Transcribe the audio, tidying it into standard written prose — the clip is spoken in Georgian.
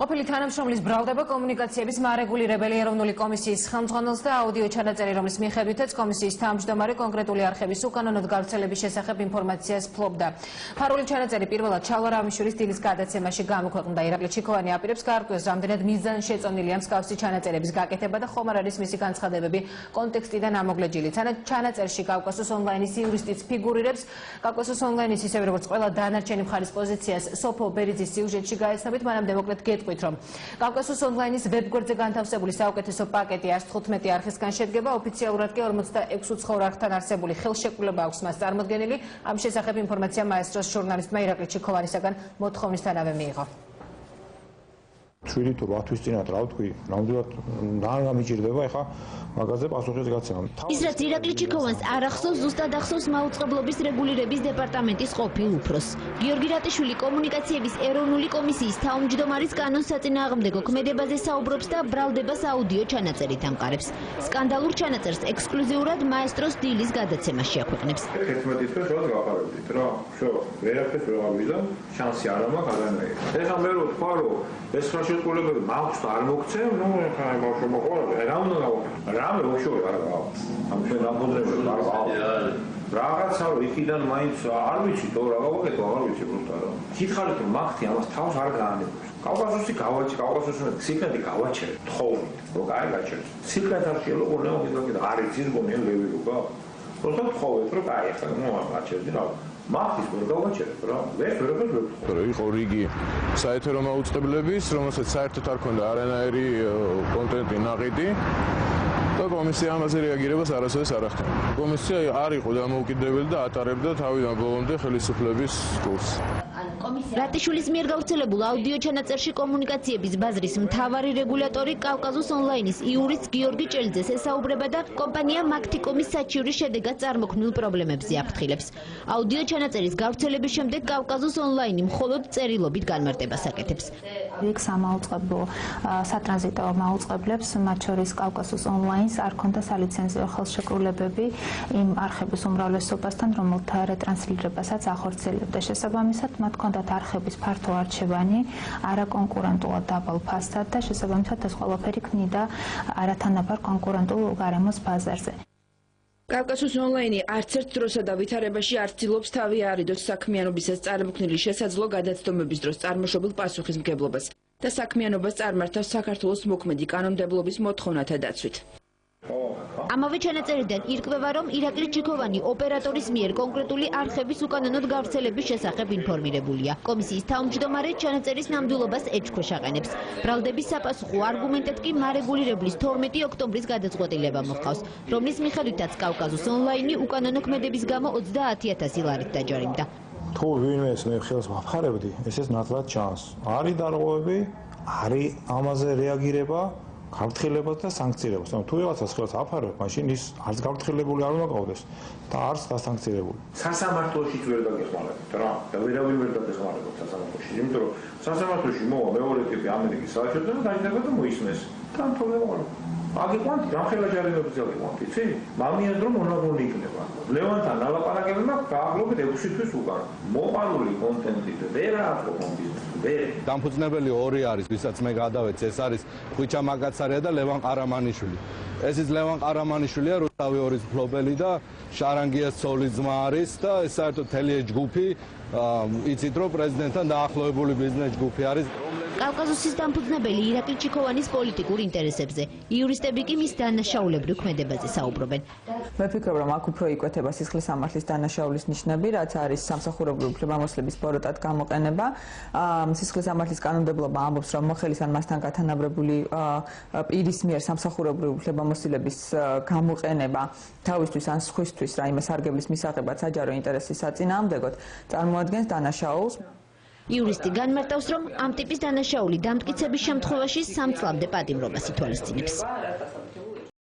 ყოფილი თანამშრომლის ბრალდება კომუნიკაციების მარეგულირებელი ეროვნული კომისიის ხელმძღვანელს და აუდიო ჩანაწერი, რომლის მიხედვითაც კომისიის თავმჯდომარე კონკრეტული არხების უკანონოდ გავრცელების შესახებ ინფორმაციას ფლობდა. ფარული ჩანაწერი პირველად ჩალვა რამიშვილის დილის გადაცემაში გამოქვეყნდა. ირაკლი ჩიქოვანი აპირებს გაარკვიოს, რამდენად მიზანშეწონილია მსგავსი ჩანაწერების გაკეთება და ხომ არ არის მისი განცხადებები კონტექსტიდან ამოგლეჯილი. ჩანაწერში კავკასოს ონლაინის იურისტიც ფიგურირებს. კავკასოს ონლაინის ისევე როგორც ყველა დანარჩენი მხარის პოზიციას სოფო ბერიძის სიუჟეტში გაეცნობით, მანამდე მოკლედ გეტყვით, რომ კავკასოს ონლაინის ვებგვერდზე განთავსებული საუკეთესო პაკეტი 115 არხისგან შედგება. ოფიციალურად კი 46 უცხოურ არხთან არსებული ხელშეკრულება აქვს მას წარმოდგენილი. ამ შესახებ ინფორმაცია მაესტროს ჟურნალისტმა ირაკლი ჩიქოვანისაგან მოთხოვნისთანავე მიიღო. 7 თუ 8 თვის წინათ რა ვთქვი, ნამდვილად არ გამიჭირდება ეხა მაგაზე პასუხის გაცემა. ის რაც ირაკლი ჩიქოვანს არ ახსოვს, ზუსტად ახსოვს მაუწყებლობის რეგულირების დეპარტამენტის ყოფილ უფროსს. გიორგი რატიშვილი კომუნიკაციების ეროვნული კომისიის თავმჯდომარის კანონს საწინააღმდეგო ქმედებაზე საუბრობს და ბრალდებას აუდიო ჩანაწერით ამყარებს. სკანდალურ ჩანაწერს ექსკლუზიურად მაესტროს დილის გადაცემაში აქვეყნებს. 11 თვე შოად გავყარებდით რა, ვერაფერს ვერ გავიდა, შანსი არ მაქვს არანაირი. ეხლა მე რო თქვა რომ ეს ხელშეკრულებები მაქვს და არ მოგცემ, ნუ ეხლა ბავშვი მოყოლა, რა უნდა გავაკეთო? რამე უშუალო არ გავა. ამ ჩვენ დაბოძრებებს არ გავა. რაღაცა იქიდან მაინც არ ვიცი, თო რა გავაკეთო, არ ვიცი უბრალოდ. კითხავთ რომ მაგთი ამას თავს არ გაანებობს. კავკასოსი კავკასოსი სიკრეტი გავაჩერეთ, თხოვით, რომ არ გაჩერეთ. სიკრეტი არ შეიძლება გონებოდა არ იცის გონია ლევიობა. просто თხოვეთ, რომ აი ახლა ნუ არ გაჩერდი რა. მაგის ვერ გავაჩერეთ რა. იყო რიგი საეთერო მაუწყებლების, რომელსაც საერთოდ არ ქონდა არანაირი კონტენტი ნაყიდი. და კომისია ამაზე რეაგირებას არასოდეს არ ახდენდა. კომისია არ იყო დამოუკიდებელი და ატარებდა თავიდან ბოლომდე ხელისუფლების კურსს. რატიშვილის მიერ გავრცელებულ აუდიო ჩანაწერში კომუნიკაციების ბაზრის მთავარი რეგულატორი კავკასოს ონლაინის იურისტ გიორგი ჭელიძეს ესაუბრება და კომპანია მაგთიკომის საჩივრის შედეგად წარმოქმნილ პრობლემებზეაფრთხილებს. აუდიო ჩანაწერის გავრცელების შემდეგ კავკასოს ონლაინი მხოლოდ წერილობით განმარტებას აკეთებს. იქ სამაუწყებლო სატრანზიტო მაუწყებლებს, მათ შორის კავკასოს ონლაინს არ ქონდა სალიცენზიო ხელშეკრულებები იმ არხების უმრავლესობასთან, რომელთა რეტრანსლირებასაც ახორციელებდა. შესაბამისად, მათ ჰქონდათ არხების ფართო არჩევანი, არაკონკურენტულად დაბალ ფასად და შესაბამისად ეს ყველაფერი ქმნიდა არათანაბარ კონკურენტულ გარემოს ბაზარზე. კავკასოს ონლაინი არც ერთ დროსა და ვითარებაში არ ცდილობს თავი არიდოს საქმიანობისას წარმოქმნილი შესაძლო გადაცდომების დროს წარმოშობილ პასუხისმგებლობას და საქმიანობას წარმართავს საქართველოს მოქმედი კანონმდებლობის მოთხოვნათა დაცვით. ამავე ჩანაწერიდან ირკვევა, რომ ირაკლი ჩიქოვანი ოპერატორის მიერ კონკრეტული არხების უკანონოდ გავრცელების შესახებ ინფორმირებულია. კომისიის თავმჯდომარე ჩანაწერის ნამდვილობას ეჭქვეშ აყენებს. ბრალდების საპასუხო არგუმენტად კი მარეგულირებლის 12 ოქტომბრის გადაწყვეტილება მოჰყავს, რომლის მიხედვითაც კავკასოს ონლაინი უკანონო ქმედების გამო 30,000 ლარით დაჯარიმდა. თუ ვინმეს მე ხელს ვაფხარებდი, ესეც ნათლად ჩანს. არის დარღვევები, არის ამაზე რეაგირება. გავრცელებას და სანქცირებას. თუ რაღაცას ხელს აფარებ, მაშინ ის არც გავრცელებული არ უნდა გავდეს და არც დასანქცირებული. სასამართლოშიც ვერ გაგეხმარებთ რა. და ვერავინ ვერ გაგეხმარებთ სასამართლოში. იმიტომ რომ სასამართლოში მოვა მეორე ტიპი ამერიკის საჩუქრა და დაიდება და მოისმეს. თან თორემ აგიყვანთ რამხელა ჯარიმებს აგიყვანთ, იცი? მამიან რომ მონოგონი იქნება. ლევანთან ალაპარაკებმა გააგლობთ 6 თვის უკან. მოყანული კონტენტით ვერ აქვს კომბიზნესი. დამფუძნებელი ორი არის, ვისაც მე გადავეც, ეს არის ხვიჩა მაგაცარია და ლევან ყარამანიშვილი. ესიც ლევან ყარამანიშვილია, რუსთავი ორის მფლობელი და შარანგიას ცოლის ძმა არის და ეს საერთოდ თელი ჯგუფი, იცით რომ პრეზიდენტთან დაახლოებული ბიზნეს ჯგუფი არის. კავკასოსის დამფუძნებელი ირაკლი ჩიქოვანის პოლიტიკურ ინტერესებზე, იურისტები კი მის დანაშაულებრივ ქმედებაზე საუბრობენ. მე ვფიქრობ, რომ აქ უფრო იკვეთება სისხლის სამართლის დანაშაულის ნიშნები, რაც არის სამსახურებრივი უფლებამოსილების ბოროტად გამოყენება. სისხლის სამართლის კანონმდებლობა ამბობს, რომ მოხელის ან მასთან გათანაბრებული პირის მიერ სამსახურებრივი უფლებამოსილების გამოყენება თავისთვის ან სხვისთვის რაიმე სარგებლის მისაღებად საჯარო ინტერესის საწინააღმდეგოდ წარმოადგენს დანაშაულს. იურისტი განმარტავს, რომ ამ ტიპის დანაშაული დამტკიცების შემთხვევაში 3 წლამდე პატიმრობას ითვალისწინებს.